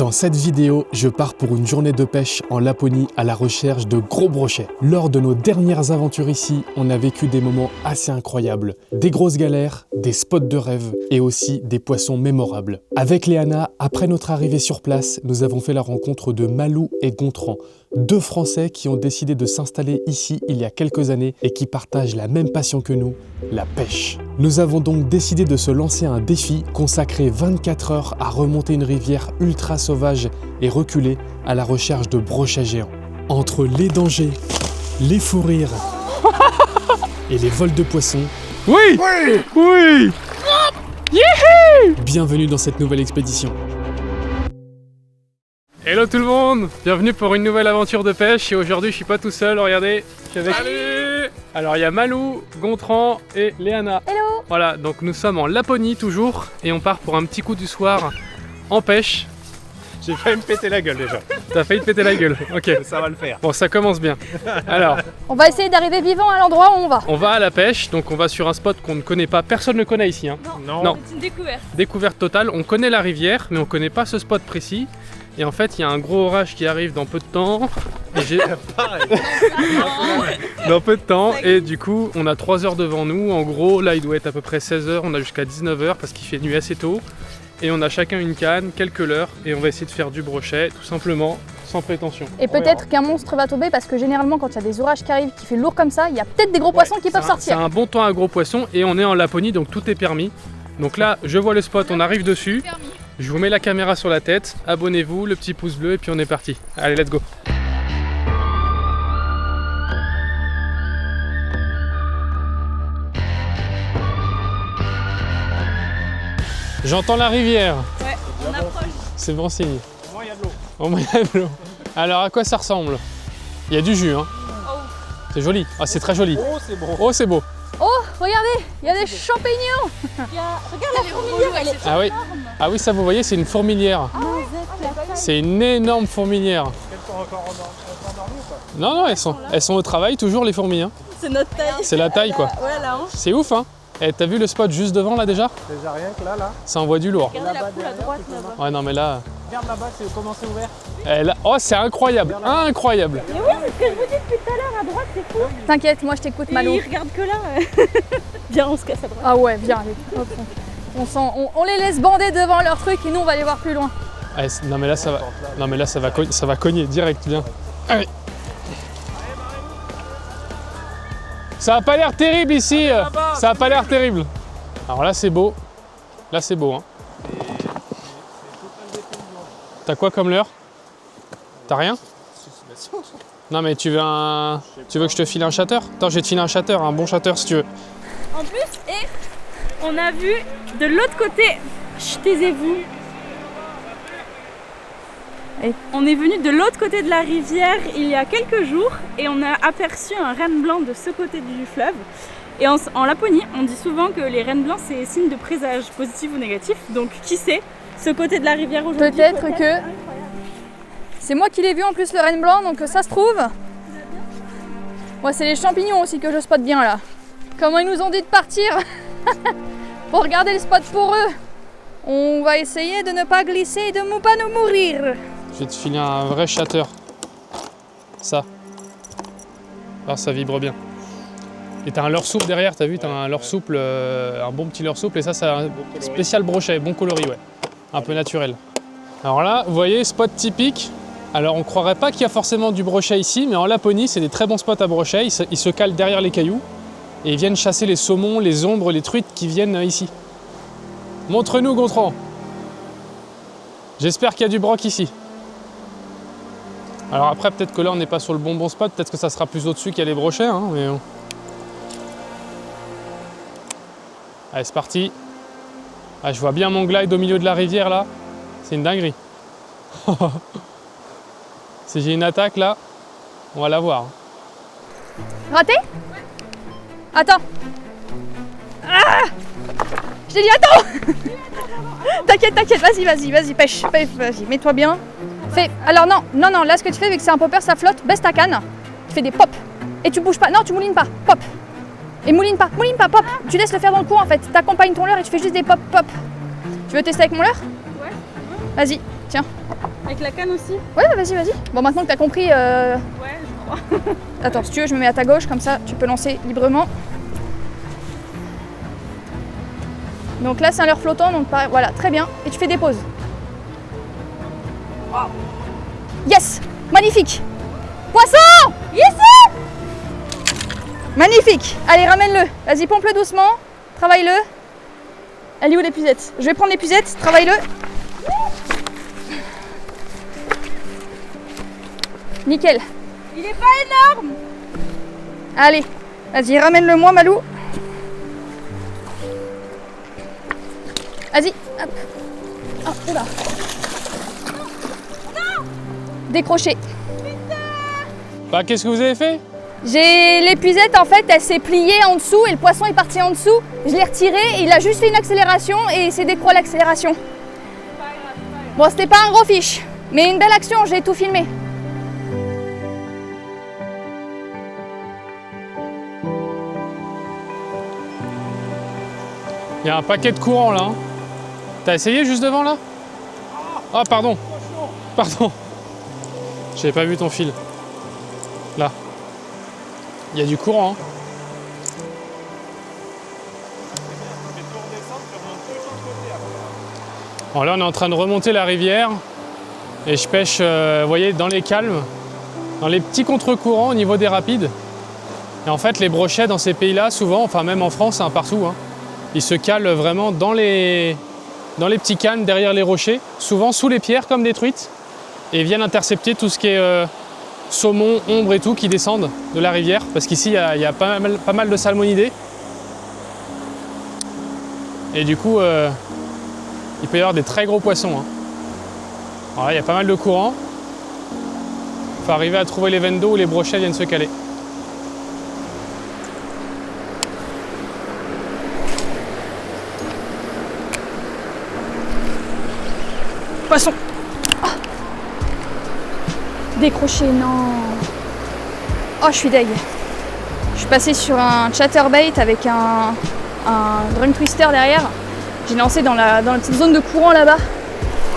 Dans cette vidéo, je pars pour une journée de pêche en Laponie à la recherche de gros brochets. Lors de nos dernières aventures ici, on a vécu des moments assez incroyables. Des grosses galères, des spots de rêve et aussi des poissons mémorables. Avec Léana, après notre arrivée sur place, nous avons fait la rencontre de Malou et Gontran, deux Français qui ont décidé de s'installer ici il y a quelques années et qui partagent la même passion que nous, la pêche. Nous avons donc décidé de se lancer un défi consacré 24 heures à remonter une rivière ultra sauvage et reculée à la recherche de brochets géants. Entre les dangers, les fous rires et les vols de poissons, oui bienvenue dans cette nouvelle expédition. Hello tout le monde, bienvenue pour une nouvelle aventure de pêche et aujourd'hui je suis pas tout seul, regardez, je suis avec... Salut. Alors il y a Malou, Gontran et Léana. Hello. Voilà, donc nous sommes en Laponie toujours et on part pour un petit coup du soir en pêche. J'ai failli me péter la gueule déjà. T'as failli te péter la gueule, ok. Ça va le faire. Bon, ça commence bien. Alors, On va essayer d'arriver vivant à l'endroit où on va. on va à la pêche, donc on va sur un spot qu'on ne connaît pas, personne ne connaît ici. Hein. Non. C'est une découverte. Découverte totale, on connaît la rivière mais on connaît pas ce spot précis. Et en fait, il y a un gros orage qui arrive dans peu de temps. Et j'ai... Pareil. dans peu de temps. Et du coup, on a 3 heures devant nous. En gros, là, il doit être à peu près 16 heures. On a jusqu'à 19 heures parce qu'il fait nuit assez tôt. Et on a chacun une canne, quelques leurres. Et on va essayer de faire du brochet, tout simplement, sans prétention. Et peut-être qu'un monstre va tomber parce que généralement, quand il y a des orages qui arrivent, qui fait lourd comme ça, il y a peut-être des gros poissons qui peuvent C'est sortir. un bon temps à gros poissons. Et on est en Laponie, donc tout est permis. Donc là, je vois le spot, on arrive dessus. Je vous mets la caméra sur la tête, abonnez-vous, le petit pouce bleu et puis on est parti. Allez, let's go. J'entends la rivière. Ouais, on approche. C'est bon signe. Au moins il y a de l'eau. Au moins, il y a de l'eau. Alors, à quoi ça ressemble? Il y a du jus, hein. C'est joli. Ah, c'est très joli. Oh, c'est bon. Oh, c'est beau. Oh, regardez, il y a des champignons. Regarde la fourmilière, elle est Ah oui. Ah oui, ça vous voyez, c'est une fourmilière. C'est une énorme fourmilière. Elles sont encore endormies ou pas? Non, elles sont au travail toujours les fourmis. Hein. C'est notre taille. C'est la taille quoi. Ouais, la hanche. C'est ouf hein. Eh, t'as vu le spot juste devant là déjà? Déjà rien que là. Ça envoie du lourd. Regardez la poule à droite là-bas. Ouais non mais là... Regarde là-bas, c'est comment c'est ouvert. Eh, là... Oh c'est incroyable, incroyable. Mais oui, c'est ce que je vous dis depuis tout à l'heure, à droite c'est fou. T'inquiète, moi je t'écoute, Malou. Il regarde que là. Viens, on se casse à droite. Ah ouais, viens, allez. Hop, on les laisse bander devant leur truc et nous on va aller voir plus loin. Eh, non mais là ça va... Non mais là ça va cogner direct, viens. Allez. Ça a pas l'air terrible ici, ça a pas l'air terrible. Alors là c'est beau, là c'est beau hein. T'as quoi comme leurre? T'as rien? Non mais tu veux que je te file un chatter? Attends, je vais te filer un chatter, un bon chatter si tu veux. En plus, et on a vu de l'autre côté. Chut, taisez-vous. Et on est venu de l'autre côté de la rivière il y a quelques jours et on a aperçu un renne blanc de ce côté du fleuve. Et en Laponie, on dit souvent que les rennes blancs c'est signe de présage positif ou négatif. Donc qui sait, ce côté de la rivière aujourd'hui. Peut-être que c'est moi qui l'ai vu en plus le renne blanc, donc ça se trouve. Ouais, c'est les champignons aussi que je spotte bien là. Comment ils nous ont dit de partir pour regarder le spot pour eux. On va essayer de ne pas glisser et de ne pas nous mourir. Je vais te filer un vrai chatter. Ça. Alors ça vibre bien. Et t'as un leurre souple derrière, t'as vu, t'as un leurre souple, un bon petit leurre souple et ça c'est un spécial brochet, bon coloris, ouais. Un peu naturel. Alors là, vous voyez, spot typique. Alors on croirait pas qu'il y a forcément du brochet ici, mais en Laponie, c'est des très bons spots à brochet. Ils se calent derrière les cailloux et ils viennent chasser les saumons, les ombres, les truites qui viennent ici. Montre-nous, Gontran. J'espère qu'il y a du broc ici. Alors après, peut-être que là, on n'est pas sur le bon spot. Peut-être que ça sera plus au-dessus qu'il y a les brochets. Hein, mais... Allez, c'est parti. Ah, je vois bien mon glide au milieu de la rivière, là. C'est une dinguerie. Si j'ai une attaque, là, on va la voir. Raté? Attends. Ah, je t'ai dit attends. T'inquiète, vas-y, pêche, vas-y, mets-toi bien. Alors non, là ce que tu fais, vu que c'est un popper, ça flotte, baisse ta canne, tu fais des pops. Et tu bouges pas, non, tu moulines pas, pop. Et mouline pas, pop. Tu laisses le faire dans le coin en fait, t'accompagnes ton leurre et tu fais juste des pop. Tu veux tester avec mon leurre? Ouais. Vas-y, tiens. Avec la canne aussi? Ouais, bah, vas-y, vas-y. Bon, maintenant que t'as compris... Ouais, je crois. Attends, si tu veux, je me mets à ta gauche, comme ça, tu peux lancer librement. Donc là, c'est un leurre flottant, donc pareil, voilà, très bien. Et tu fais des pauses. Yes! Magnifique! Poisson! Yes! Magnifique! Allez, ramène-le. Vas-y, pompe-le doucement. Travaille-le. Elle est où l'épuisette? Je vais prendre l'épuisette, travaille-le. Nickel. Il est pas énorme! Allez, vas-y, ramène-le moi, Malou. Vas-y, hop. Oh, oula. Décroché. Bah, qu'est-ce que vous avez fait? J'ai l'épuisette, en fait, elle s'est pliée en dessous et le poisson est parti en dessous. Je l'ai retiré et il a juste fait une accélération et c'est décroché l'accélération. Bon, c'était pas un gros fiche, mais une belle action, j'ai tout filmé. Il y a un paquet de courant là. Hein. T'as essayé juste devant là? Ah, pardon. Pardon. J'avais pas vu ton fil. Là. Il y a du courant. Hein. Bon, là, on est en train de remonter la rivière. Et je pêche, vous voyez, dans les calmes. Dans les petits contre-courants au niveau des rapides. Et en fait, les brochets dans ces pays-là, souvent, enfin même en France, hein, partout, hein, ils se calent vraiment dans les petits calmes, derrière les rochers, souvent sous les pierres comme des truites, et viennent intercepter tout ce qui est saumon, ombre et tout qui descendent de la rivière, parce qu'ici il y a pas mal de salmonidés. Et du coup, il peut y avoir des très gros poissons. Hein. Alors là, il y a pas mal de courant. Il faut arriver à trouver les veines d'eau où les brochets viennent se caler. Poisson. Oh. Décroché, non. Oh, je suis deg. Je suis passée sur un chatterbait avec un drunk twister derrière. J'ai lancé dans la petite zone de courant là-bas.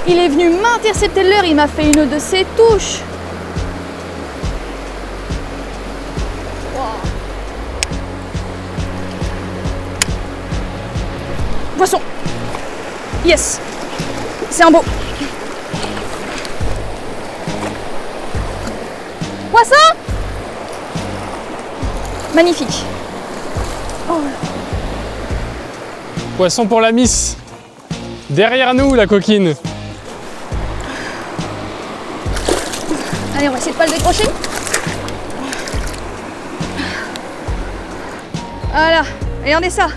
Il est venu m'intercepter le leurre, il m'a fait une de ses touches. Wow. Poisson. Yes. C'est un beau. Poisson. Magnifique. Oh. Poisson pour la miss. Derrière nous, la coquine. Allez, on va essayer de pas le décrocher. Voilà, regardez ça.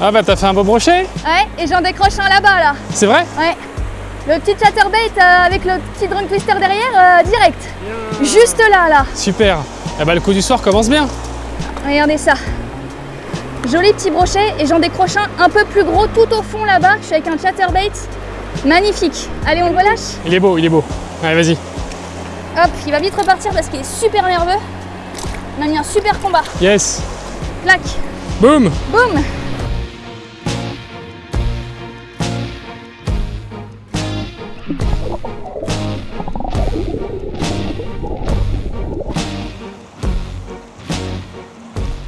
Ah bah t'as fait un beau brochet? Ouais, et j'en décroche un là-bas, là. C'est vrai? Ouais. Le petit chatterbait avec le petit drunk twister derrière, direct. Juste là, là. Super. Eh bah le coup du soir commence bien. Regardez ça. Joli petit brochet et j'en décroche un peu plus gros tout au fond là-bas. Je suis avec un chatterbait. Magnifique. Allez, on le relâche. Il est beau, il est beau. Allez, vas-y. Hop, il va vite repartir parce qu'il est super nerveux. On a mis un super combat. Yes. Clac. Boum. Boum.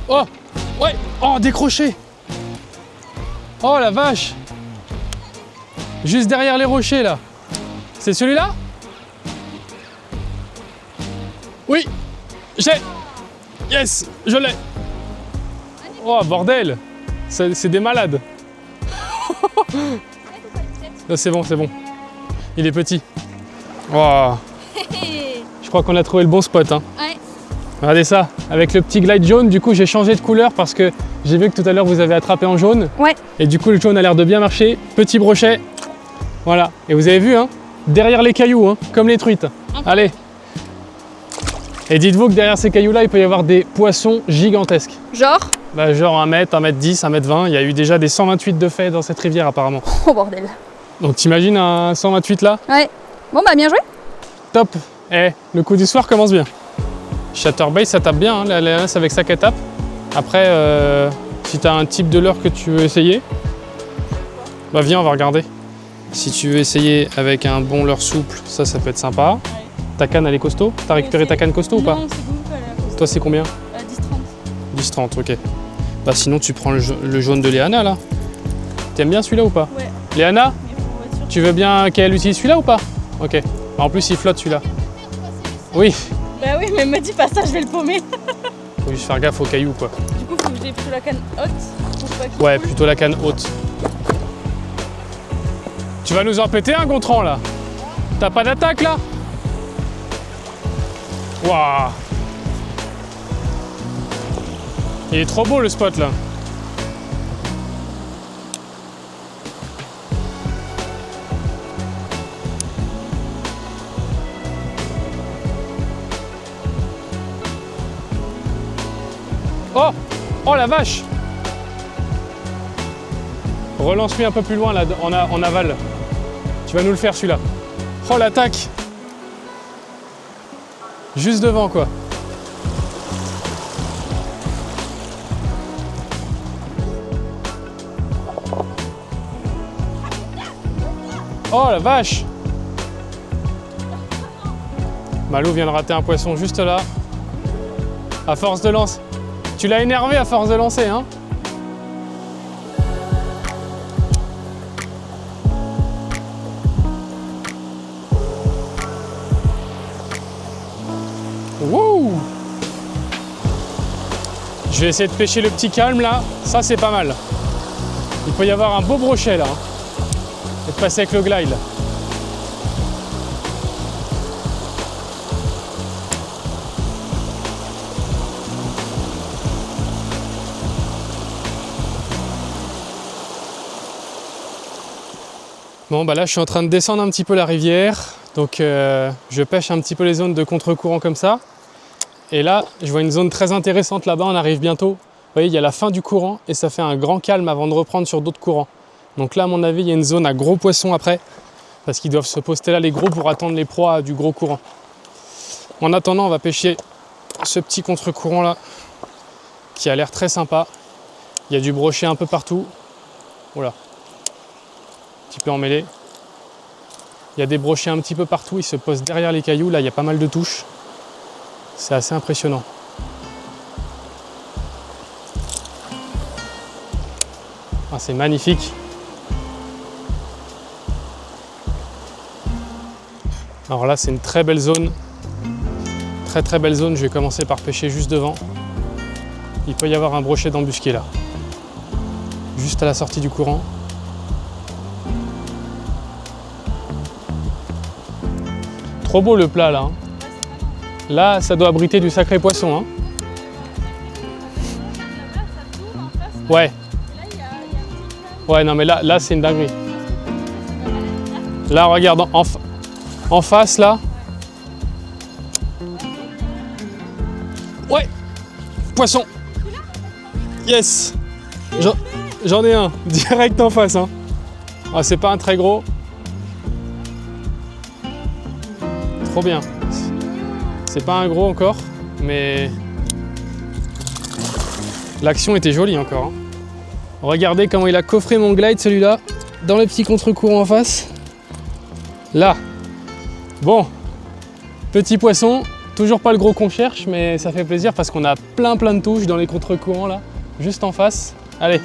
Oh. Ouais. Oh, décroché. Oh la vache. Juste derrière les rochers là. C'est celui-là? Oui. J'ai. Yes, je l'ai. Oh bordel. C'est des malades. Là c'est bon, c'est bon. Il est petit. Oh. Je crois qu'on a trouvé le bon spot. Hein. Ouais. Regardez ça, avec le petit glide jaune, du coup j'ai changé de couleur parce que j'ai vu que tout à l'heure vous avez attrapé en jaune. Ouais. Et du coup le jaune a l'air de bien marcher. Petit brochet. Voilà. Et vous avez vu, hein, derrière les cailloux, hein, comme les truites. Allez. Et dites-vous que derrière ces cailloux-là, il peut y avoir des poissons gigantesques. Genre. Bah, genre 1 mètre, 1m10, 1m20. Il y a eu déjà des 128 de fait dans cette rivière apparemment. Oh bordel. Donc t'imagines un 128 là? Ouais. Bon bah bien joué. Top. Eh, le coup du soir commence bien. Chatterbait, ça tape bien, hein, la laisse avec ça qu'elle tape. Après, si tu as un type de leurre que tu veux essayer, bah viens, on va regarder. Si tu veux essayer avec un bon leurre souple, ça peut être sympa. Ouais. Ta canne, elle est costaud? T'as récupéré ta canne costaud ou pas? Non, c'est bon, pas la costaud. Toi, c'est combien? 10-30. 10-30, ok. Bah sinon, tu prends le jaune de Léana, là. T'aimes bien celui-là ou pas? Ouais, Léana, mais pour voiture. tu veux bien qu'elle utilise celui-là ou pas? Ok. En plus, il flotte celui-là. Oui. Bah oui, mais me dis pas ça, je vais le paumer. Faut juste faire gaffe aux cailloux, quoi. Du coup, faut que j'ai plutôt la canne haute pour pas qu'il Ouais, coule. plutôt la canne haute. Tu vas nous en péter un, Gontran, là? T'as pas d'attaque, là? Waouh! Il est trop beau, le spot, là. Oh! Oh la vache! Relance-lui un peu plus loin là, en aval. Tu vas nous le faire celui-là. Oh l'attaque! Juste devant quoi. Oh la vache! Malou vient de rater un poisson juste là. À force de lance. Tu l'as énervé à force de lancer, hein? Wouh! Je vais essayer de pêcher le petit calme là. Ça, c'est pas mal. Il peut y avoir un beau brochet là. Et de passer avec le glide. Là. Bon bah là je suis en train de descendre un petit peu la rivière, donc je pêche un petit peu les zones de contre-courant comme ça. Et là je vois une zone très intéressante là-bas, on arrive bientôt. Vous voyez il y a la fin du courant et ça fait un grand calme avant de reprendre sur d'autres courants. Donc là à mon avis il y a une zone à gros poissons après, parce qu'ils doivent se poster là les gros pour attendre les proies du gros courant. En attendant on va pêcher ce petit contre-courant là, qui a l'air très sympa. Il y a du brochet un peu partout. Voilà. Petit peu emmêlé. Il y a des brochets un petit peu partout, ils se posent derrière les cailloux, là il y a pas mal de touches. C'est assez impressionnant. Ah, c'est magnifique. Alors là c'est une très belle zone. Très belle zone, je vais commencer par pêcher juste devant. Il peut y avoir un brochet d'embusqué là. Juste à la sortie du courant. Trop beau le plat là. Hein. Là, ça doit abriter du sacré poisson. Hein. Ouais. Ouais, non mais là c'est une dinguerie. Là, regarde en face là. Ouais. Poisson. Yes. J'en ai un direct en face. Hein. Ah, c'est pas un très gros. Trop bien. C'est pas un gros encore, mais l'action était jolie encore. Hein. Regardez comment il a coffré mon glide celui-là, dans le petit contre-courant en face. Là. Bon. Petit poisson, toujours pas le gros qu'on cherche, mais ça fait plaisir parce qu'on a plein de touches dans les contre-courants là, juste en face. Allez.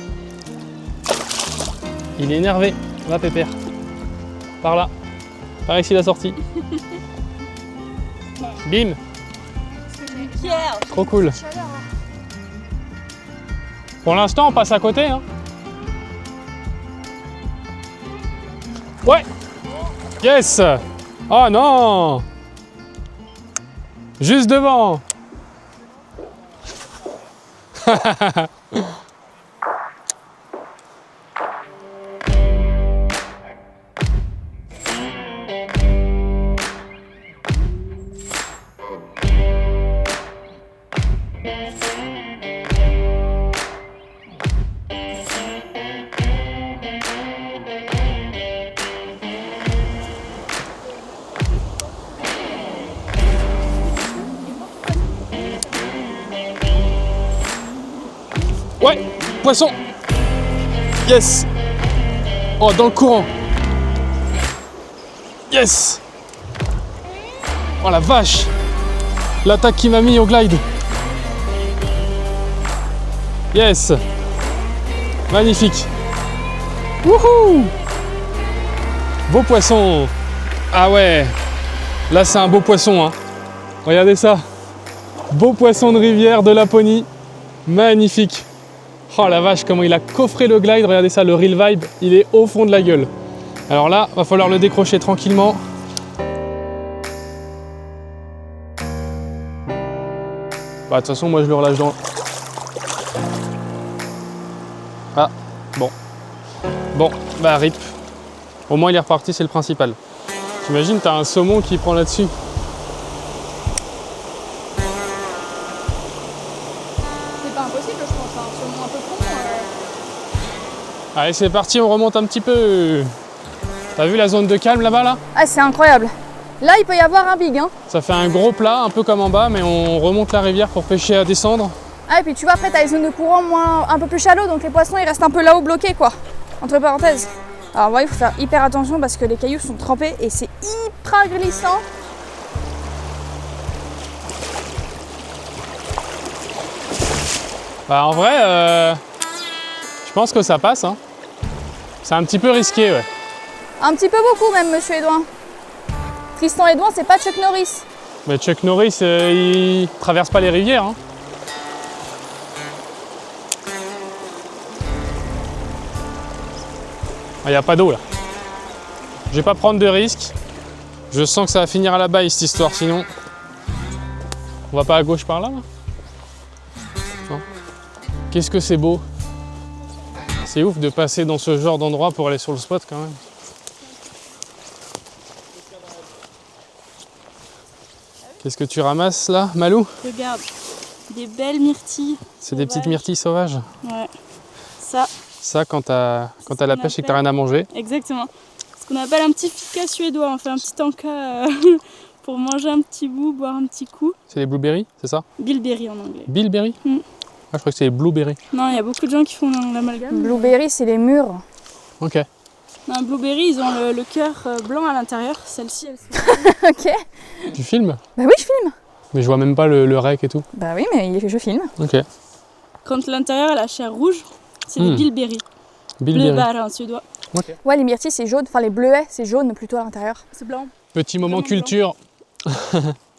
Il est énervé. Va Pépère. Par là. Par ici la sortie. Bim! Trop cool. Pour l'instant, on passe à côté. Hein. Ouais! Yes! Oh non! Juste devant! Ouais, poisson. Yes. Oh, dans le courant. Yes! Oh la vache! L'attaque qui m'a mis au glide. Yes! Magnifique! Wouhou! Beau poisson! Ah ouais! Là c'est un beau poisson, hein! Regardez ça! Beau poisson de rivière de Laponie. Magnifique! Oh la vache, comment il a coffré le glide, regardez ça, le Reel Vibe, il est au fond de la gueule. Alors là, va falloir le décrocher tranquillement. Bah, de toute façon, moi je le relâche dans... Ah, bon. Bon, bah rip. Au moins il est reparti, c'est le principal. T'imagines, t'as un saumon qui prend là-dessus. C'est pas impossible, je pense, un saumon un peu con. Allez, c'est parti, on remonte un petit peu. T'as vu la zone de calme là-bas, là? Ah, c'est incroyable. Là, il peut y avoir un big, hein. Ça fait un gros plat, un peu comme en bas, mais on remonte la rivière pour pêcher à descendre. Ah, et puis tu vois, après, t'as les zones de courant un peu plus shallow, donc les poissons, ils restent un peu là-haut bloqués, quoi. Entre parenthèses. Alors, vous voyez, il faut faire hyper attention parce que les cailloux sont trempés et c'est hyper glissant. Bah, en vrai, je pense que ça passe, hein. C'est un petit peu risqué, ouais. Un petit peu beaucoup, même, monsieur Edouin. Tristan Edouin, c'est pas Chuck Norris. Mais Chuck Norris, il traverse pas les rivières, hein. Il n'y a pas d'eau là. Je vais pas prendre de risques. Je sens que ça va finir à la baille cette histoire, sinon. On va pas à gauche par là, non. Qu'est-ce que c'est beau. C'est ouf de passer dans ce genre d'endroit pour aller sur le spot quand même. Qu'est-ce que tu ramasses là, Malou? Regarde, des belles myrtilles. C'est des petites myrtilles sauvages. Ouais. Ça. Ça, quand t'as la pêche et que t'as rien à manger. Exactement. Ce qu'on appelle un petit fika suédois. On fait un petit encas pour manger un petit bout, boire un petit coup. C'est les blueberries, c'est ça? Bilberry en anglais. Bilberry? Mm. Ah, je crois que c'est les blueberries. Non, il y a beaucoup de gens qui font l'amalgame. Blueberry, c'est les murs. Ok. Non, blueberry, ils ont le cœur blanc à l'intérieur. Celles-ci, elles sont... Ok. Tu filmes? Bah oui, je filme. Mais je vois même pas le rec et tout. Bah oui, mais je filme. Ok. Quand l'intérieur a la chair rouge, c'est des bilberry. Bilberry. Bleubar en suédois. Ouais, les myrtilles, c'est jaune. Enfin, les bleuets, c'est jaune plutôt à l'intérieur. C'est blanc. Petit moment Vraiment culture.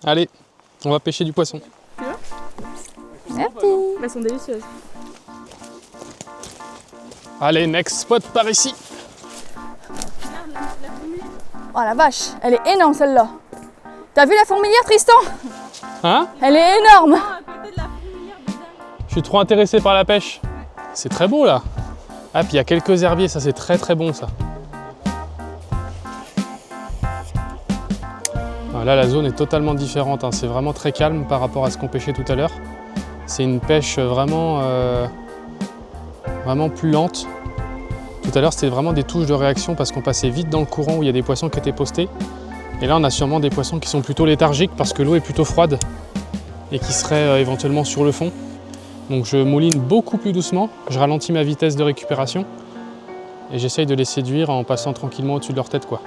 Allez, on va pêcher du poisson. Merci. Elles sont délicieuses. Allez, next spot par ici. Oh la vache, elle est énorme celle-là. T'as vu la fourmilière, Tristan? Hein? Elle est énorme. À côté de la fourmilière de dame. Je suis trop intéressé par la pêche. C'est très beau là. Ah, puis il y a quelques herbiers, ça c'est très très bon ça. Ah, là, la zone est totalement différente, hein. C'est vraiment très calme par rapport à ce qu'on pêchait tout à l'heure. C'est une pêche vraiment plus lente. Tout à l'heure, c'était vraiment des touches de réaction parce qu'on passait vite dans le courant où il y a des poissons qui étaient postés. Et là, on a sûrement des poissons qui sont plutôt léthargiques parce que l'eau est plutôt froide et qui seraient éventuellement sur le fond. Donc je mouline beaucoup plus doucement, je ralentis ma vitesse de récupération et j'essaye de les séduire en passant tranquillement au-dessus de leur tête, quoi.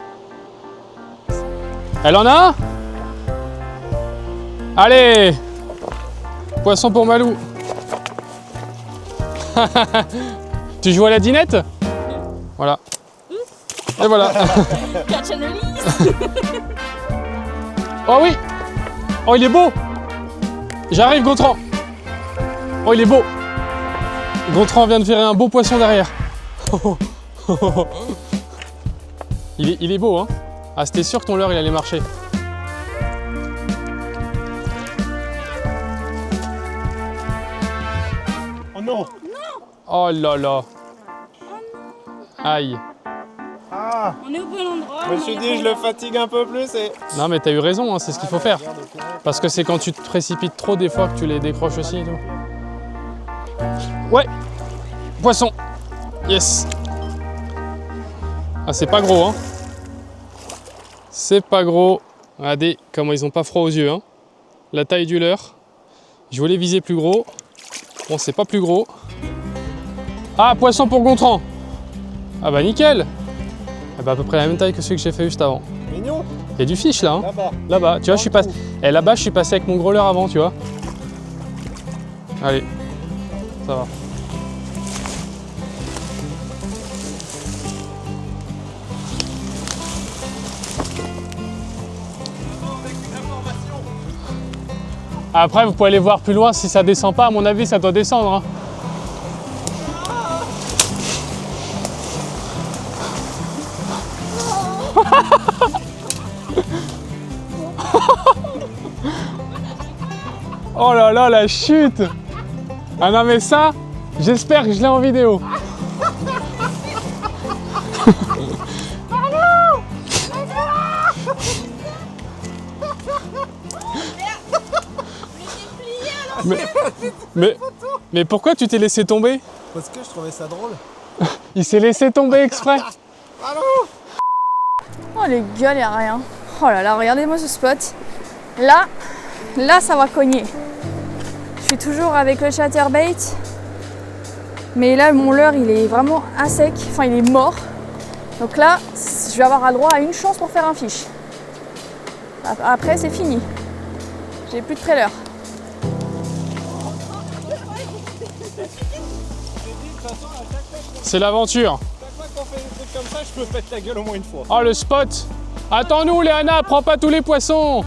Elle en a un? Allez! Poisson pour Malou. Tu joues à la dinette? Voilà. Et voilà. Catch and release. Oh oui! Oh, il est beau! J'arrive, Gontran! Oh, il est beau! Gontran vient de faire un beau poisson derrière. Il est beau, hein? Ah, c'était sûr que ton leurre, il allait marcher. Oh non! Oh là là! Aïe! Ah! On est au bon endroit. Je me suis dit, je le fatigue un peu plus et. Non, mais t'as eu raison, hein, c'est ce qu'il faut faire. Parce que c'est quand tu te précipites trop, des fois, que tu les décroches aussi et tout. Ouais! Poisson! Yes! Ah, c'est pas gros, hein? C'est pas gros. Regardez comment ils ont pas froid aux yeux, hein? La taille du leurre. Je voulais viser plus gros. Bon, c'est pas plus gros. Ah, poisson pour Gontran! Ah bah nickel! Ah bah, à peu près la même taille que celui que j'ai fait juste avant. Mignon. Il y a du fish là, hein. Là-bas. Là-bas, tu vois, je suis passé. Et là-bas, je suis passé avec mon growler avant, tu vois. Allez, ça va. Après, vous pouvez aller voir plus loin si ça descend pas. À mon avis, ça doit descendre, hein. Oh là là, la chute! Ah non mais ça, j'espère que je l'ai en vidéo. Mais pourquoi tu t'es laissé tomber? Parce que je trouvais ça drôle. Il s'est laissé tomber exprès. Oh les gars, il n'y a rien. Oh là là, regardez-moi ce spot. Là, ça va cogner. Je suis toujours avec le chatterbait. Mais là, mon leurre, il est vraiment à sec. Enfin, il est mort. Donc là, je vais avoir droit à une chance pour faire un fish. Après, c'est fini. J'ai plus de trailer. C'est l'aventure. Chaque fois qu'on fait des trucs comme ça, je me pète la gueule au moins une fois. Oh le spot. Attends-nous Léana, prends pas tous les poissons.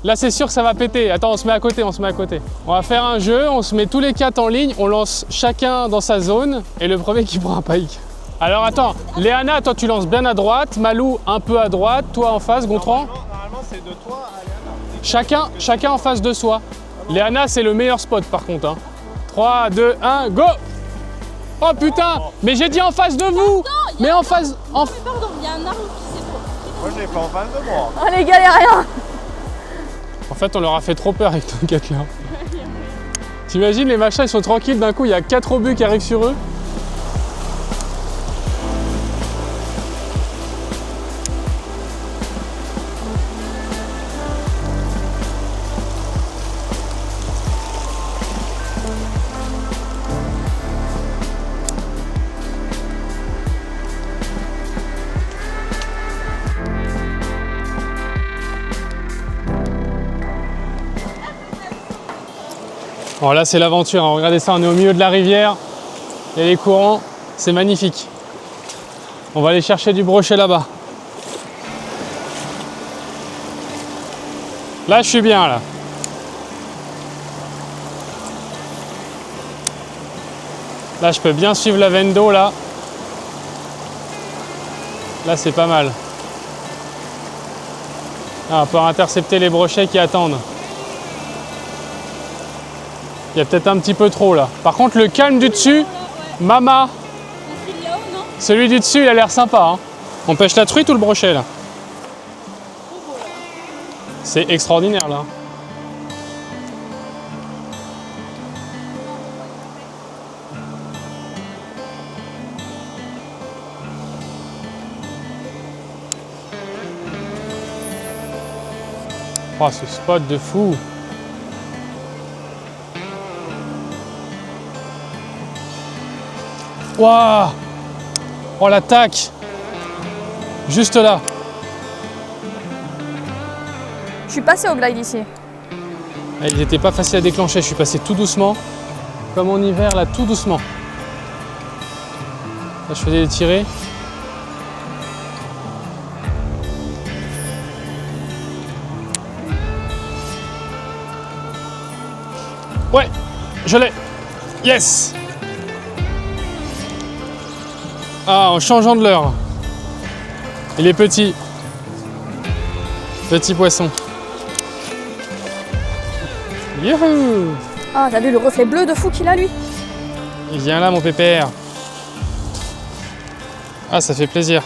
Là c'est sûr que ça va péter. Attends, on se met à côté, On va faire un jeu, on se met tous les 4 en ligne, on lance chacun dans sa zone et le premier qui prend un pike. Alors attends, Léana, toi tu lances bien à droite, Malou un peu à droite, toi en face, Gontran. Normalement, c'est de toi à Léana. Chacun en face de soi. Léana c'est le meilleur spot par contre, hein. 3, 2, 1, go. Oh putain, mais j'ai dit en face de vous. Mais en face... Pardon, il y a un arbre qui s'est pour. Moi, je l'ai fait en face de moi. Oh les gars, il n'y a rien. En fait, on leur a fait trop peur avec ton 4 là. T'imagines, les machins, ils sont tranquilles, d'un coup, il y a 4 obus qui arrivent sur eux. Bon là c'est l'aventure, hein. Regardez ça, on est au milieu de la rivière, il y a les courants, c'est magnifique. On va aller chercher du brochet là-bas. Là je suis bien là. Là je peux bien suivre la veine d'eau là. Là c'est pas mal. Ah, on peut intercepter les brochets qui attendent. Il y a peut-être un petit peu trop là. Par contre le calme du dessus, Mama, celui du dessus il a l'air sympa, hein. On pêche la truite ou le brochet là? C'est extraordinaire là. Oh ce spot de fou. Waouh! Oh l'attaque! Juste là. Je suis passé au glide ici. Il n'était pas facile à déclencher, je suis passé tout doucement. Comme en hiver là, tout doucement. Là je faisais des tirés. Ouais! Je l'ai! Yes! Ah, en changeant de l'heure. Il est petit. Petit poisson. Youhou! Ah, t'as vu le reflet bleu de fou qu'il a lui? Il vient là mon pépère. Ah, ça fait plaisir.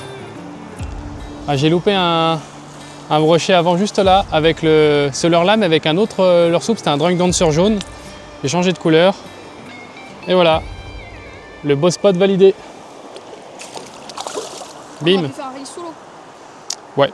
Ah, j'ai loupé un brochet avant juste là avec ce leurre là mais avec un autre leurre souple, c'était un drunk dancer jaune. J'ai changé de couleur. Et voilà. Le beau spot validé. Bim. On a pu faire un reel sous l'eau. Ouais.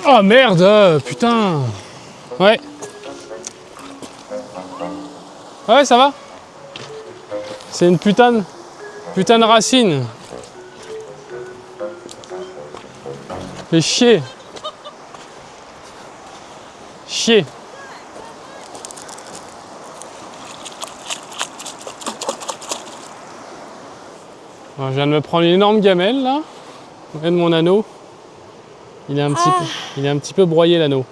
Oh merde, putain. Ouais. Ouais, ça va? C'est une putain de racine. Fais chier. Chier. Alors, je viens de me prendre une énorme gamelle là. Regarde mon anneau. Il est un petit peu broyé l'anneau.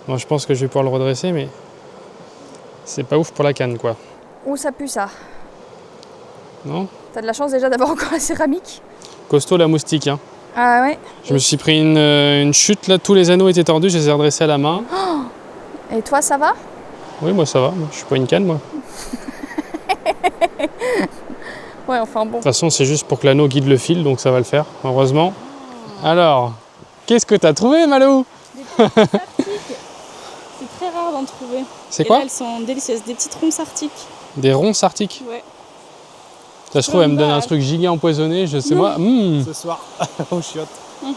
Bon, je pense que je vais pouvoir le redresser, mais c'est pas ouf pour la canne quoi. Où ça pue ça? Non? T'as de la chance déjà d'avoir encore la céramique. Costaud la moustique, hein. Ah ouais. Je me suis pris une chute là, tous les anneaux étaient tordus, je les ai redressés à la main. Et toi, ça va? Oui, moi ça va, je suis pas une canne moi. Ouais, enfin bon. De toute façon, c'est juste pour que l'anneau guide le fil, donc ça va le faire, heureusement. Alors, qu'est-ce que t'as trouvé, Malou? Des petites arctiques. C'est très rare d'en trouver. C'est Et quoi? là, elles sont délicieuses. Des petites ronces arctiques. Des ronces arctiques. Ouais. Ça se trouve, elle me donne un truc giga empoisonné, je sais Non. moi. Ce soir, au chiottes.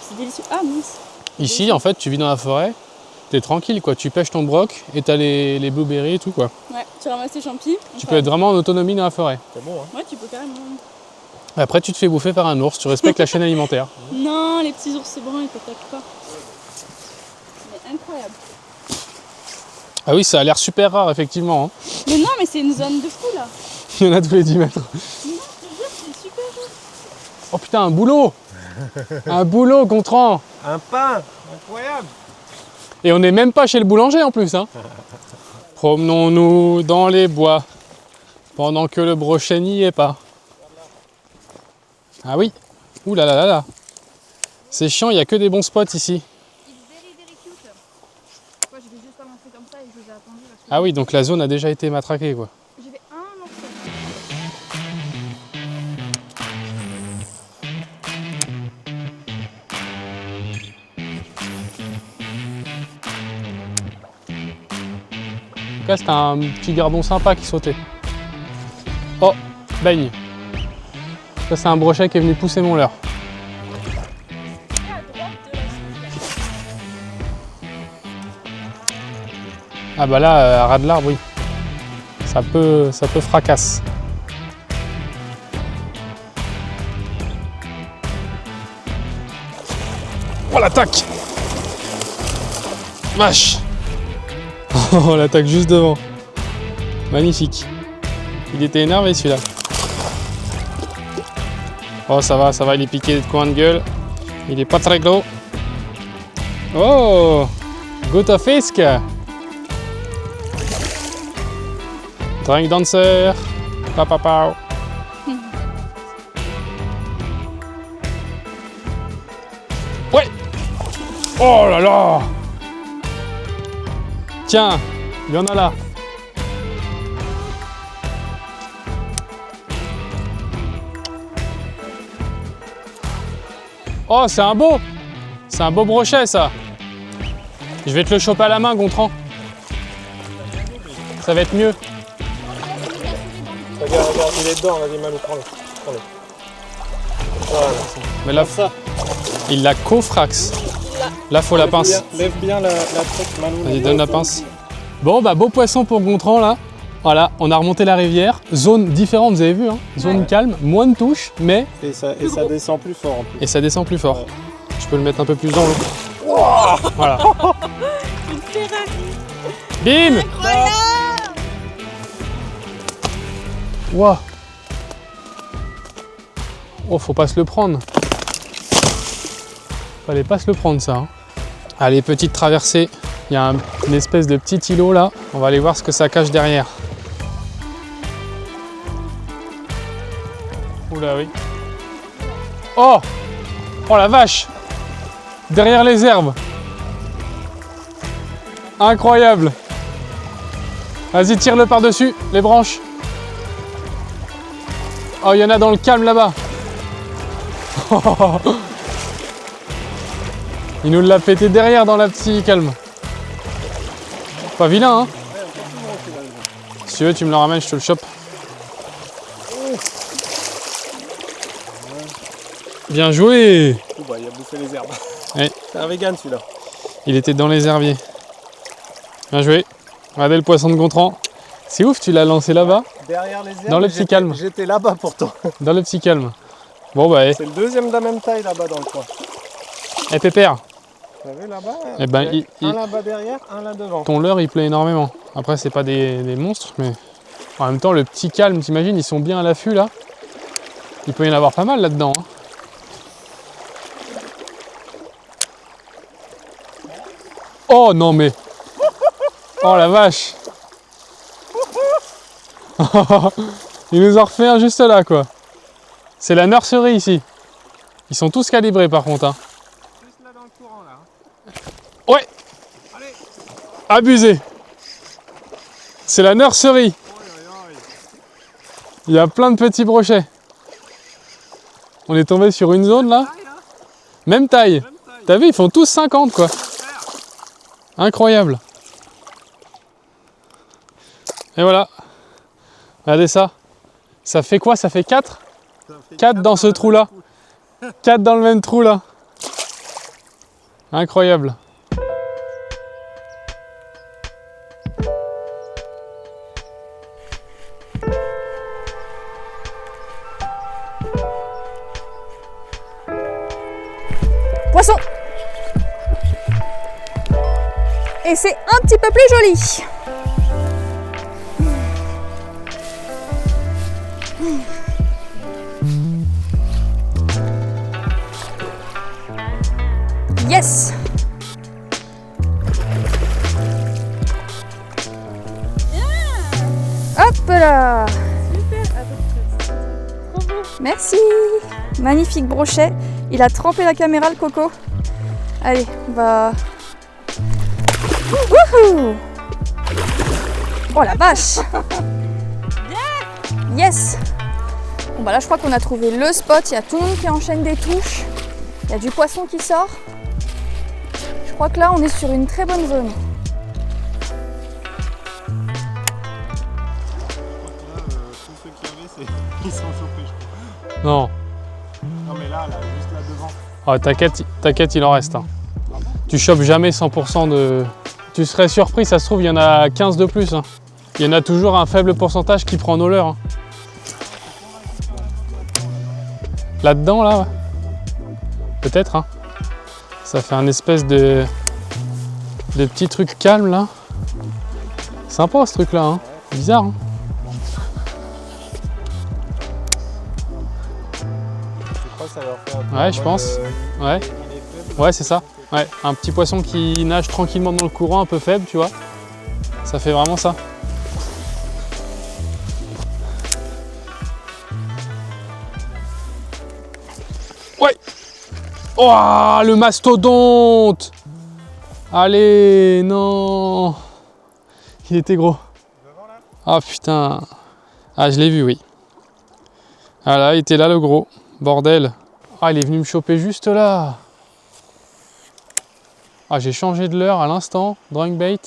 C'est délicieux. Ah mince. Ici, en fait, tu vis dans la forêt, t'es tranquille, quoi. Tu pêches ton broc et t'as les blueberries et tout, quoi. Ouais, tu ramasses tes champis. Tu peux être vraiment en autonomie dans la forêt. C'est bon, hein. Ouais, tu peux carrément. Après, tu te fais bouffer par un ours, tu respectes la chaîne alimentaire. Non, les petits ours bruns, ils t'attaquent pas. Mais incroyable. Ah oui, ça a l'air super rare, effectivement, hein. Mais non, mais c'est une zone de fou là. Il y en a tous les 10 mètres. Non, je te jure, c'est super rare. Oh putain, un boulot. Un boulot, Gontran. Un pain, incroyable. Et on n'est même pas chez le boulanger en plus, hein. Promenons-nous dans les bois pendant que le brochet n'y est pas. Ah oui. Ouh là là là là. C'est chiant, il n'y a que des bons spots ici. It's very very cute. Moi, je vais juste avancer comme ça et je vous ai attendu. Ah oui, donc la zone a déjà été matraquée, quoi. J'ai fait un morceau. En tout cas, c'était un petit gardon sympa qui sautait. Oh, baigne. Ça, c'est un brochet qui est venu pousser mon leurre. Ah bah là, à ras de l'arbre, oui. Ça peut fracasse. Oh l'attaque! Vache! Oh l'attaque juste devant. Magnifique. Il était énervé celui-là. Oh ça va, il est piqué de coin de gueule. Il est pas très gros. Oh! Guter fisk! Drink dancer! Papapau! Ouais! Oh là là! Tiens, il y en a là. Oh, c'est un beau brochet ça. Je vais te le choper à la main, Gontran. Ça va être mieux. Regarde, il est dedans, vas-y Malou, prends-le. Voilà. Mais là, Ça. il la coffraxe. Là, faut la pince. Lève bien la truc, Malou. Vas-y, donne la pince. Bon, bah, beau poisson pour Gontran là. Voilà, on a remonté la rivière. Zone différente, vous avez vu, hein. Zone calme, moins de touches, mais. Et ça descend plus fort en plus. Et ça descend plus fort. Ouais. Je peux le mettre un peu plus dans l'eau. Voilà. Une Ferrari. Bim! Ouah. Oh, faut pas se le prendre. Fallait pas se le prendre ça. Hein. Allez, petite traversée. Il y a une espèce de petit îlot là. On va aller voir ce que ça cache derrière. Oula, oui. Oh! Oh la vache! Derrière les herbes. Incroyable! Vas-y, tire-le par-dessus, les branches. Oh, il y en a dans le calme là-bas. Il nous l'a pété derrière dans la petite calme. Pas vilain, hein? Si tu veux, tu me le ramènes, je te le chope. Bien joué! Il a bouffé les herbes. Oui. C'est un vegan celui-là. Il était dans les herbiers. Bien joué. Regardez le poisson de Gontran. C'est ouf, tu l'as lancé là-bas, Derrière les herbes. dans le petit calme. J'étais là-bas pourtant. Dans le petit calme. Bon bah, C'est le deuxième de la même taille là-bas dans le coin. Pépère, Vous savez là-bas, Eh ben, un là-bas derrière, un là devant. ton leurre il plaît énormément. Après c'est pas des monstres, mais en même temps le petit calme, t'imagines, ils sont bien à l'affût là. Il peut y en avoir pas mal là-dedans. Hein. Oh non mais... Oh la vache. Il nous en refait un juste là quoi. C'est la nurserie ici. Ils sont tous calibrés par contre. Hein. Juste là dans le courant là. Ouais. Allez. Abusé. C'est la nurserie. Il y a plein de petits brochets. On est tombé sur une zone là. Même taille. T'as vu, ils font tous 50 quoi. Incroyable. Et voilà. Regardez ça. Ça fait quoi? Ça fait 4 4 dans ce trou là. 4 dans le même trou là. Incroyable. Poisson. Et c'est un petit peu plus joli. Yes. Hop là. Merci. Magnifique brochet. Il a trempé la caméra, le coco. Allez, on va... Wouhou. Oh la vache. Yes. Bon bah là je crois qu'on a trouvé le spot. Il y a tout le monde qui enchaîne des touches. Il y a du poisson qui sort. Je crois que là on est sur une très bonne zone. Tous ceux qui avaient, ils sont chopés je crois. Non. Non mais là, juste là devant. Oh, t'inquiète, il en reste. Hein. Tu chopes jamais 100% de... Tu serais surpris, ça se trouve, il y en a 15 de plus. Hein. Il y en a toujours un faible pourcentage qui prend nos leurres. Hein. Là-dedans, là, ouais. Peut-être. Hein. Ça fait un espèce de petit truc calme, là. Sympa, ce truc-là. Hein. Bizarre. Hein. Je crois que ça leur fait un peu Ouais, je pense. Ouais. Ouais, c'est ça. Ouais, un petit poisson qui nage tranquillement dans le courant, un peu faible, tu vois. Ça fait vraiment ça. Ouais. Oh, le mastodonte. Allez, non. Il était gros. Ah putain. Ah, je l'ai vu, oui. Voilà, il était là le gros. Bordel. Ah, il est venu me choper juste là. Ah, j'ai changé de leurre à l'instant. Drunk bait.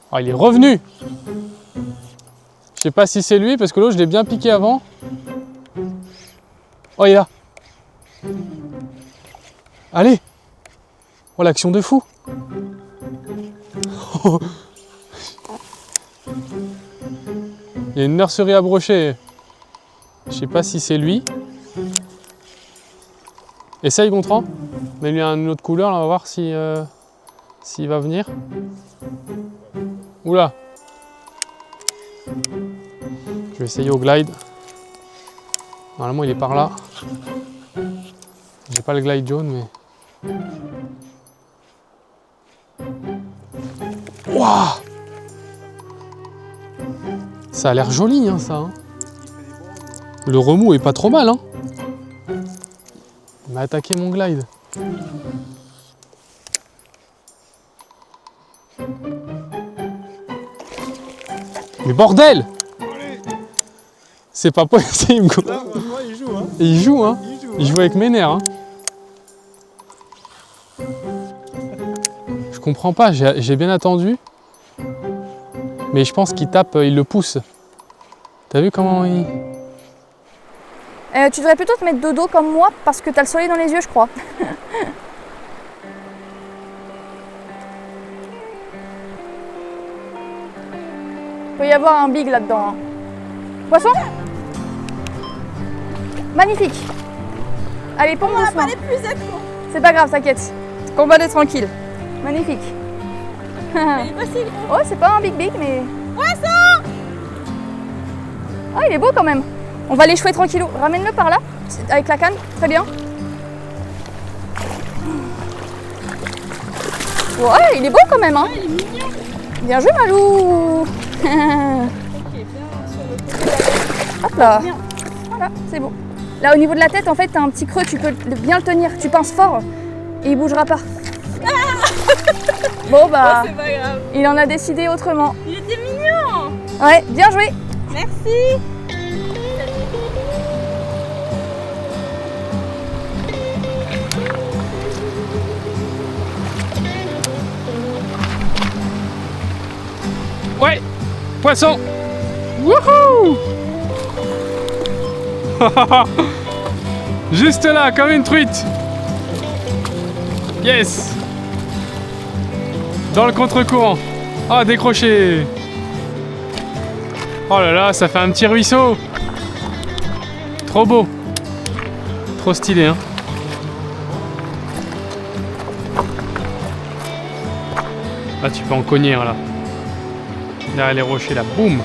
Ah, il est revenu. Je sais pas si c'est lui parce que l'autre je l'ai bien piqué avant. Oh, il est là. Allez. Oh, l'action de fou. Il y a une nurserie à brocher. Je sais pas si c'est lui. Essaye, Gontran. Mets-lui une autre couleur, là, on va voir si, s'il va venir. Oula. Je vais essayer au glide. Normalement, il est par là. J'ai pas le glide jaune, mais... Waouh! Ça a l'air joli, hein, ça. Hein. Le remous est pas trop mal, hein. Il m'a attaqué mon glide. Mais bordel! C'est pas possible, quoi. Là, franchement, il joue, hein. Et il joue, hein. Il joue, Il joue avec mes nerfs, hein. Je comprends pas, j'ai bien attendu. Mais je pense qu'il tape, il le pousse. T'as vu comment il... Tu devrais plutôt te mettre de dos comme moi parce que t'as le soleil dans les yeux, je crois. Il peut y avoir un big là-dedans. Hein. Poisson? Magnifique. Allez, pompe doucement. C'est pas grave, t'inquiète. Combat est tranquille. Magnifique. Il est facile. Oh, c'est pas un big mais... Poisson! Ah, il est beau quand même. On va l'échouer tranquillou. Ramène-le par là, avec la canne. Très bien. Ouais, il est beau quand même. Hein. Il est mignon. Bien joué, Malou. Ok, bien sur le côté. Hop là. Bien. Voilà, c'est bon. Là, au niveau de la tête, en fait, t'as un petit creux. Tu peux bien le tenir. Tu pinces fort et il bougera pas. Bon, bah, C'est pas grave. il en a décidé autrement. Il était mignon. Ouais, bien joué. Merci. Ouais, poisson. Wouhou. Juste là, comme une truite. Yes. Dans le contre-courant. Ah, décroché. Oh là là, ça fait un petit ruisseau. Trop beau. Trop stylé, hein. Ah, tu peux en cogner, là. Derrière les rochers, là. Boum.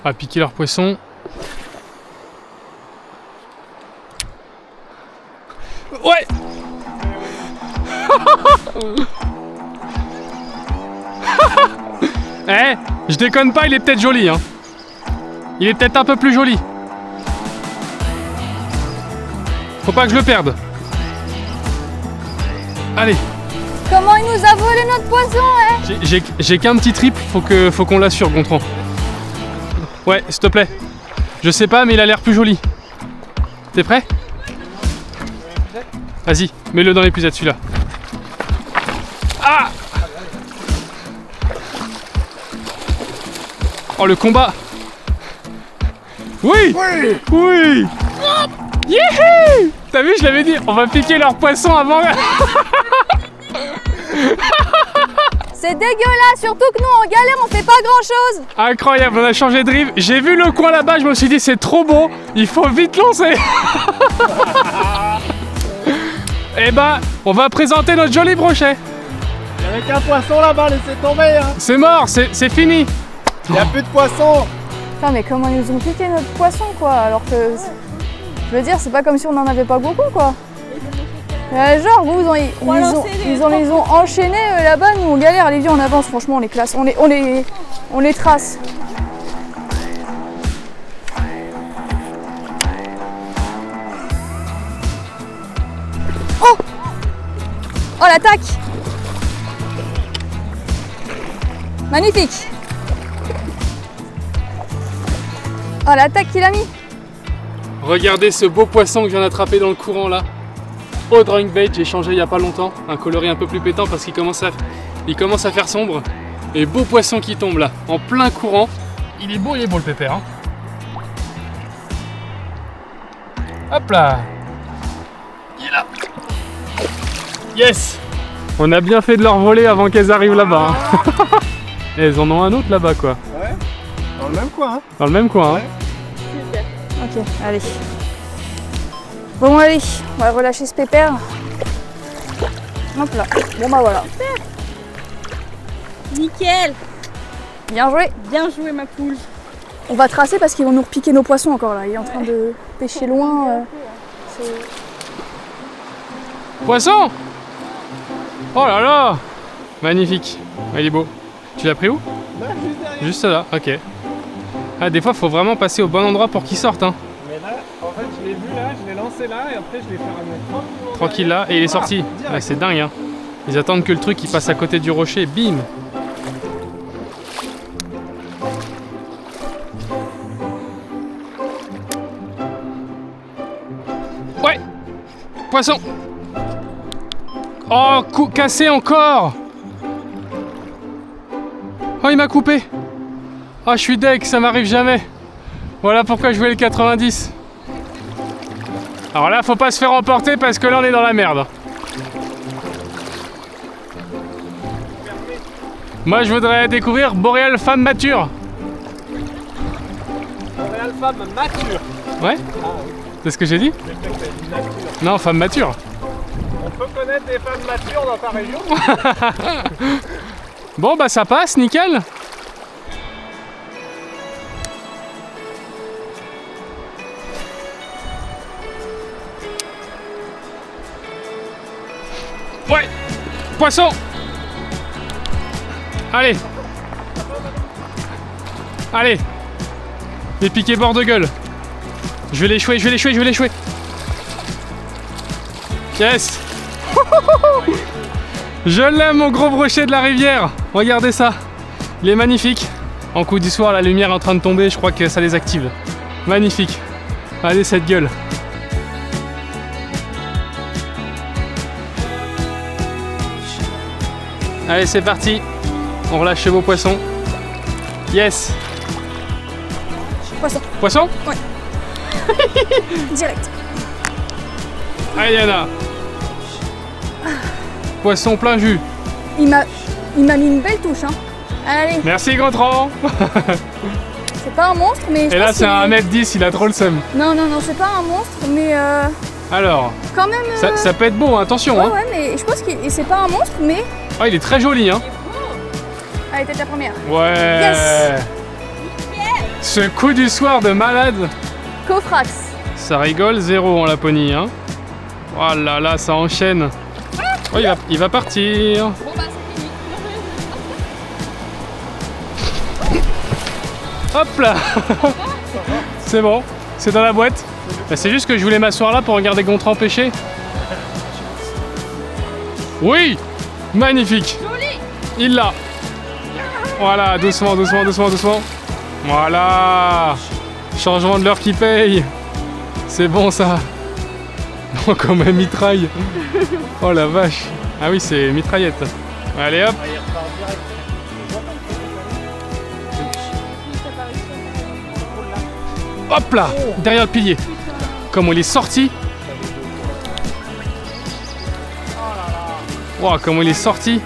À piquer leurs poissons. Ouais. Eh, je déconne pas, il est peut-être joli, hein. Il est peut-être un peu plus joli. Faut pas que je le perde. Allez. Comment il nous a volé notre poisson, hein? J'ai qu'un petit trip, faut qu'on l'assure, Gontran. Ouais, s'il te plaît. Je sais pas, mais il a l'air plus joli. T'es prêt? Vas-y, mets-le dans l'épuisette, celui-là. Ah! Oh, le combat! Oui! Oui! Oui! Youhou! T'as vu, je l'avais dit, on va piquer leurs poissons avant. C'est dégueulasse, surtout que nous, en galère, on fait pas grand-chose. Incroyable, on a changé de rive. J'ai vu le coin là-bas, je me suis dit, c'est trop beau, il faut vite lancer. Eh ben, on va présenter notre joli brochet. Il y avait qu'un poisson là-bas, laissez tomber. Hein. C'est mort, c'est fini. Il n'y a plus de poisson. Putain, mais comment ils nous ont piqué notre poisson, quoi, alors que... Je veux dire, c'est pas comme si on en avait pas beaucoup, quoi. Genre, vous, ils ont enchaîné là-bas, nous on galère, allez viens on avance, franchement on les classe, on les trace. Oh! Oh l'attaque! Magnifique! Oh l'attaque qu'il a mis! Regardez ce beau poisson que je viens d'attraper dans le courant là. Au drawing bait, j'ai changé il y a pas longtemps, un coloris un peu plus pétant parce qu'il commence à faire sombre. Et beau poisson qui tombe là, en plein courant. Il est beau le pépère. Hein. Hop là. Il est là. Yes. On a bien fait de leur voler avant qu'elles arrivent là-bas. Hein. Et elles en ont un autre là-bas quoi. Ouais, dans le même coin. Hein. Dans le même coin. Ouais. Hein. Ok, allez. Bon allez, on va relâcher ce pépère. Hop là. Bon bah voilà. Nickel. Bien joué. Bien joué ma poule. On va tracer parce qu'ils vont nous repiquer nos poissons encore là. Il est en train de pêcher loin. Poisson! Oh là là! Magnifique. Il est beau. Tu l'as pris où? Là, juste derrière. Juste là, ok. Ah, des fois, faut vraiment passer au bon endroit pour qu'il sorte. Hein. Mais là, en fait, je l'ai vu là, je l'ai lancé là et après je l'ai fait ramener Tranquille là, et il est sorti. Ouais, c'est dingue, hein. Ils attendent que le truc il passe à côté du rocher, bim! Ouais! Poisson! Oh, cassé encore! Oh, il m'a coupé. Oh, je suis deg, ça m'arrive jamais. Voilà pourquoi je voulais le 90. Alors là, faut pas se faire emporter parce que là, on est dans la merde. Moi, je voudrais découvrir Boréal Femme Mature. Boréal Femme Mature. Ouais? C'est ce que j'ai dit? Non, femme mature. On peut connaître des femmes matures dans ta région? Bon, bah ça passe, nickel. Ouais, poisson. Allez. Allez. Les piquets bord de gueule. Je vais l'échouer, je vais l'échouer, je vais l'échouer. Yes. Je l'aime, mon gros brochet de la rivière. Regardez ça. Il est magnifique. En coup du soir, la lumière est en train de tomber, je crois que ça les active. Magnifique. Allez, cette gueule. Allez, c'est parti. On relâche ce beau poisson. Yes. Poisson. Poisson? Ouais. Direct. Allez, Yana. Poisson plein jus. Il m'a mis une belle touche. Hein. Allez, Merci, Gontran. c'est pas un monstre, mais. je Et là, pense c'est qu'il un est- 1m10, il a trop le seum. Non, c'est pas un monstre, mais Alors, quand même. ça peut être beau, hein, attention. Ouais, Hein. ouais, mais je pense que c'est pas un monstre, mais. Oh, il est très joli. Hein. Allez, peut-être la première. Ouais. Yes. Ce coup du soir de malade. Cofrax. Ça rigole, 0 en Laponie. Hein. Oh là là, ça enchaîne. Oh, il va partir. Bon, bah, c'est fini. Hop là. C'est bon, c'est dans la boîte. Bah, c'est juste que je voulais m'asseoir là pour regarder Gontran pêcher. Oui. Magnifique. Il l'a. Voilà, doucement, doucement, doucement, doucement. Voilà. Changement de l'heure qui paye. C'est bon ça. Non, comme un mitraille. Oh la vache. Ah oui, c'est mitraillette. Allez hop. Hop là, derrière le pilier. Comme il est sorti. Wow, comment il est sorti.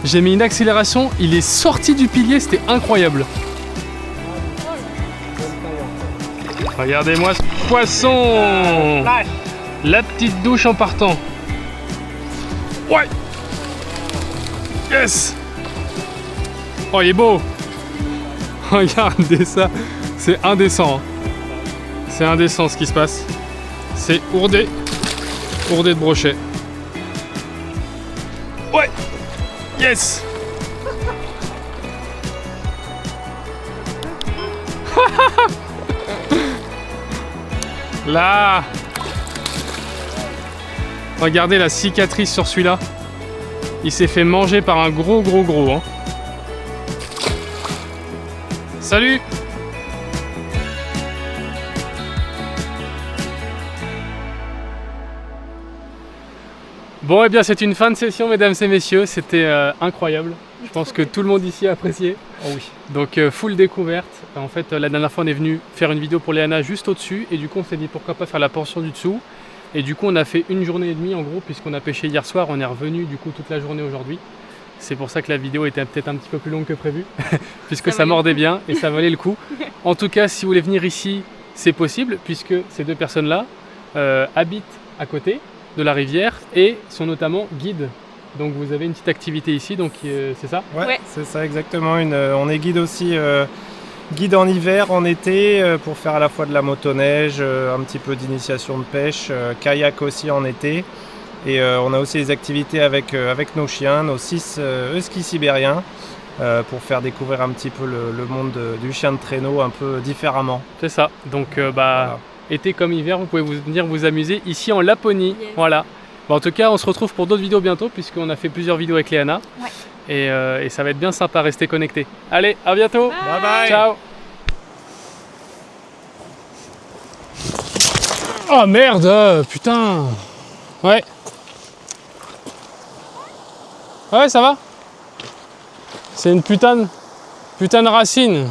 J'ai mis une accélération, il est sorti du pilier, c'était incroyable. Regardez-moi ce poisson. La petite douche en partant. Ouais. Yes. Oh, il est beau. Regardez ça. C'est indécent. C'est indécent ce qui se passe. C'est ourdé. Ourdé de brochet. Ouais. Yes. Là. Regardez la cicatrice sur celui-là. Il s'est fait manger par un gros. Hein. Salut. Bon, et bien c'est une fin de session, mesdames et messieurs. C'était incroyable. Je pense que tout le monde ici a apprécié. Oh oui. Donc full découverte. En fait, la dernière fois, on est venu faire une vidéo pour Léana juste au-dessus. Et du coup, on s'est dit pourquoi pas faire la portion du dessous. Et du coup, on a fait 1 journée et demie en gros, puisqu'on a pêché hier soir. On est revenu du coup toute la journée aujourd'hui. C'est pour ça que la vidéo était peut-être un petit peu plus longue que prévu, puisque ça mordait bien et ça valait le coup. En tout cas, si vous voulez venir ici, c'est possible, puisque ces deux personnes-là habitent à côté de la rivière et sont notamment guides. Donc vous avez une petite activité ici, donc c'est ça? Ouais. C'est ça exactement. On est guide aussi, guide en hiver, en été, pour faire à la fois de la motoneige, un petit peu d'initiation de pêche, kayak aussi en été. Et on a aussi des activités avec nos chiens, nos 6 huskies sibériens, pour faire découvrir un petit peu le monde du chien de traîneau un peu différemment. C'est ça. Donc voilà. Été comme hiver, vous pouvez venir vous amuser ici en Laponie. Yes. Voilà. Bon, en tout cas, on se retrouve pour d'autres vidéos bientôt, puisqu'on a fait plusieurs vidéos avec Léana. Ouais. Et ça va être bien sympa, restez connectés. Allez, à bientôt. Bye bye. Ciao. Oh merde, putain. Ouais. Ouais, ça va? C'est une putane. Putain de racine.